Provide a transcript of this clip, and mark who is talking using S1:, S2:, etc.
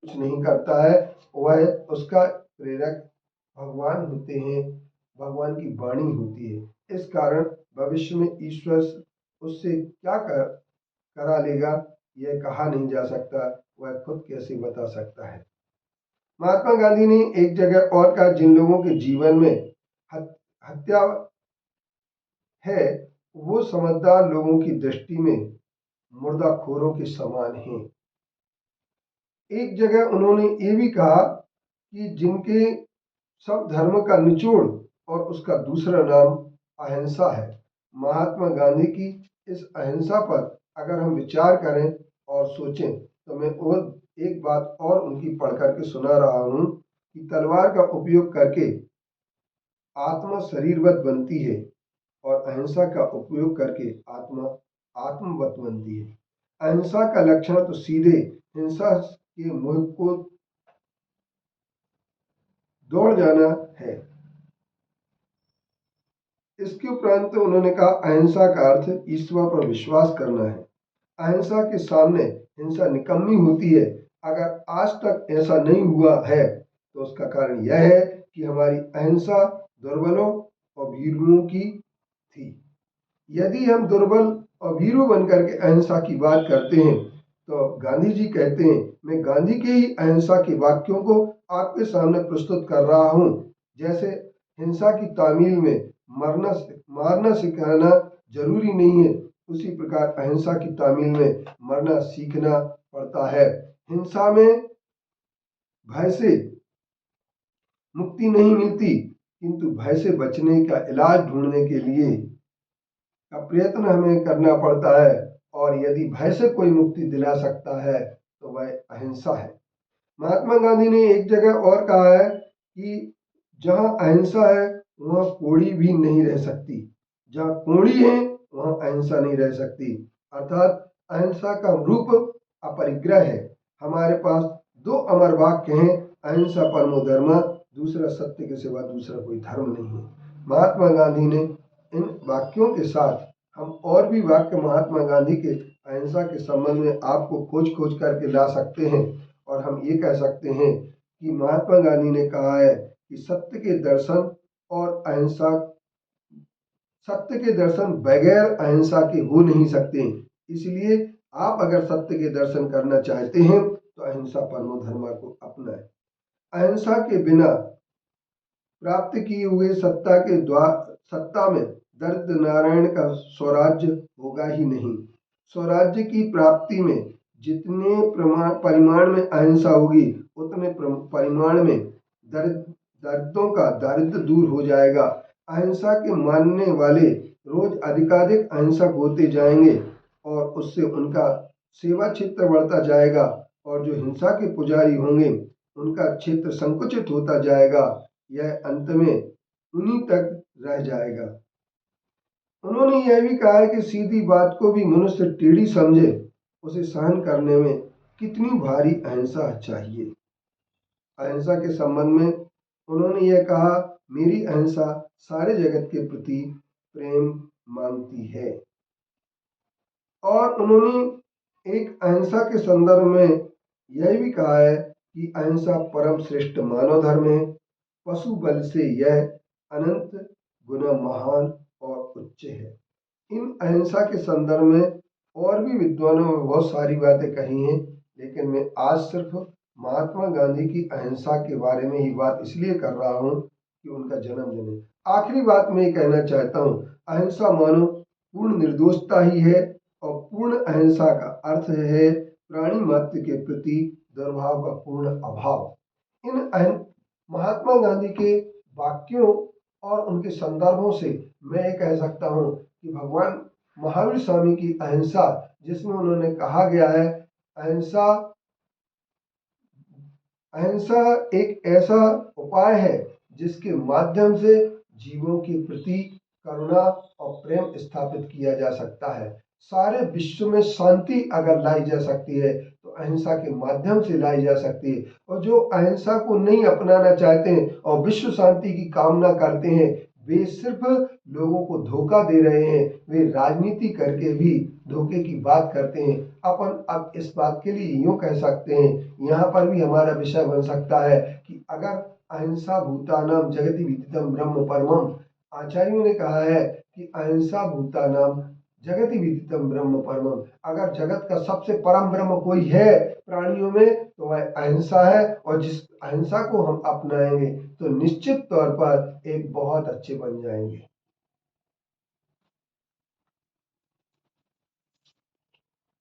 S1: कुछ नहीं करता है, वह उसका प्रेरक भगवान होते हैं, भगवान की वाणी होती है। इस कारण भविष्य में ईश्वर उससे क्या करा लेगा यह कहा नहीं जा सकता, वह खुद कैसे बता सकता है। महात्मा गांधी ने एक जगह और कहा, जिन लोगों के जीवन में हत्या है वो समझदार लोगों की दृष्टि में मुर्दाखोरों के समान हैं। एक जगह उन्होंने ये भी कहा कि जिनके सब धर्म का निचोड़ और उसका दूसरा नाम अहिंसा है। महात्मा गांधी की इस अहिंसा पर अगर हम विचार करें और सोचें तो मैं और एक बात और उनकी पढ़ करके सुना रहा हूँ कि तलवार का उपयोग करके आत्मा शरीरवत बनती है और अहिंसा का उपयोग करके आत्मा आत्मवत बनती है। अहिंसा का लक्षण तो सीधे हिंसा के मुंह को दौड़ जाना है। इसके उपरांत उन्होंने कहा, अहिंसा का अर्थ ईश्वर पर विश्वास करना है। अहिंसा के सामने हिंसा निकम्मी होती है। अगर आज तक ऐसा नहीं हुआ है तो उसका कारण यह है कि हमारी अहिंसा दुर्बलों और भीरुओं की थी। यदि हम दुर्बल और भीरू बनकर के अहिंसा की बात करते हैं तो गांधी जी कहते हैं, मैं गांधी के ही अहिंसा के वाक्यों को आपके सामने प्रस्तुत कर रहा हूँ। जैसे हिंसा की तामील में मारना सिखाना जरूरी नहीं है, उसी प्रकार अहिंसा की तामील में मरना सीखना पड़ता है। हिंसा में भय से मुक्ति नहीं मिलती, किंतु भय से बचने का इलाज ढूंढने के लिए का प्रयत्न हमें करना पड़ता है। और यदि भय से कोई मुक्ति दिला सकता है तो वह अहिंसा है। महात्मा गांधी ने एक जगह और कहा है कि जहाँ अहिंसा है वहाँ कोड़ी भी नहीं रह सकती, जहाँ कोड़ी है वहाँ अहिंसा नहीं रह सकती। अर्थात अहिंसा का रूप अपरिग्रह है। हमारे पास दो अमर वाक्य हैं, अहिंसा परमो धर्म, दूसरा सत्य के सिवा दूसरा कोई धर्म नहीं है। महात्मा गांधी ने इन वाक्यों के साथ हम और भी वाक्य महात्मा गांधी के अहिंसा के संबंध में आपको खोज खोज करके ला सकते हैं। और हम ये कह सकते हैं कि महात्मा गांधी ने कहा है कि सत्य के दर्शन और अहिंसा, सत्य के दर्शन बगैर अहिंसा के हो नहीं सकते। इसलिए आप अगर सत्य के दर्शन करना चाहते हैं तो अहिंसा परमो धर्म को अपनाएं। अहिंसा के बिना प्राप्त किए हुए सत्ता में दरिद्र नारायण का स्वराज्य होगा ही नहीं। स्वराज्य की प्राप्ति में जितने परिमाण में अहिंसा होगी उतने परिमाण में दरिद्रों का दारिद्र दूर हो जाएगा। अहिंसा के मानने वाले रोज अधिकाधिक अहिंसक होते जाएंगे और उससे उनका सेवा क्षेत्र बढ़ता जाएगा, और जो हिंसा के पुजारी होंगे उनका क्षेत्र संकुचित होता जाएगा, यह अंत में उन्हीं तक रह जाएगा। उन्होंने यह भी कहा है कि सीधी बात को भी मनुष्य टेढ़ी समझे, उसे सहन करने में कितनी भारी अहिंसा चाहिए। अहिंसा के संबंध में उन्होंने यह कहा, मेरी अहिंसा सारे जगत के प्रति प्रेम मांगती है। और उन्होंने एक अहिंसा के संदर्भ में यह भी कहा है कि अहिंसा परम श्रेष्ठ मानव धर्म है, पशु बल से यह अनंत गुना महान और उच्च है। इन अहिंसा के संदर्भ में और भी विद्वानों में बहुत सारी बातें कही हैं, लेकिन मैं आज सिर्फ महात्मा गांधी की अहिंसा के बारे में ही बात इसलिए कर रहा हूँ कि उनका जन्मदिन है। आखिरी बात मैं ये कहना चाहता हूँ, अहिंसा मानो पूर्ण निर्दोषता ही है, और पूर्ण अहिंसा का अर्थ है प्राणी मात्र के प्रति दुर्भाव का पूर्ण अभाव। इन महात्मा गांधी के वाक्यों और उनके संदर्भों से मैं ये कह सकता हूँ कि भगवान महावीर स्वामी की अहिंसा, जिसमें उन्होंने कहा गया है, अहिंसा अहिंसा एक ऐसा उपाय है जिसके माध्यम से जीवों के प्रति करुणा और प्रेम स्थापित किया जा सकता है। सारे विश्व में शांति अगर लाई जा सकती है तो अहिंसा के माध्यम से लाई जा सकती है। और जो अहिंसा को नहीं अपनाना चाहते हैं और विश्व शांति की कामना करते हैं, वे सिर्फ लोगों को धोखा दे रहे हैं, वे राजनीति करके भी धोखे की बात करते हैं। अपन अब इस बात के लिए यूं कह सकते हैं, यहाँ पर भी हमारा विषय बन सकता है कि अगर अहिंसा भूतानाम जगति विदितम ब्रह्म परमम, आचार्यों ने कहा है कि अहिंसा भूतानाम जगति विदितम ब्रह्म परमम, अगर जगत का सबसे परम ब्रह्म कोई है प्राणियों में तो वह अहिंसा है, और जिस अहिंसा को हम अपनाएंगे तो निश्चित तौर पर एक बहुत अच्छे बन जाएंगे।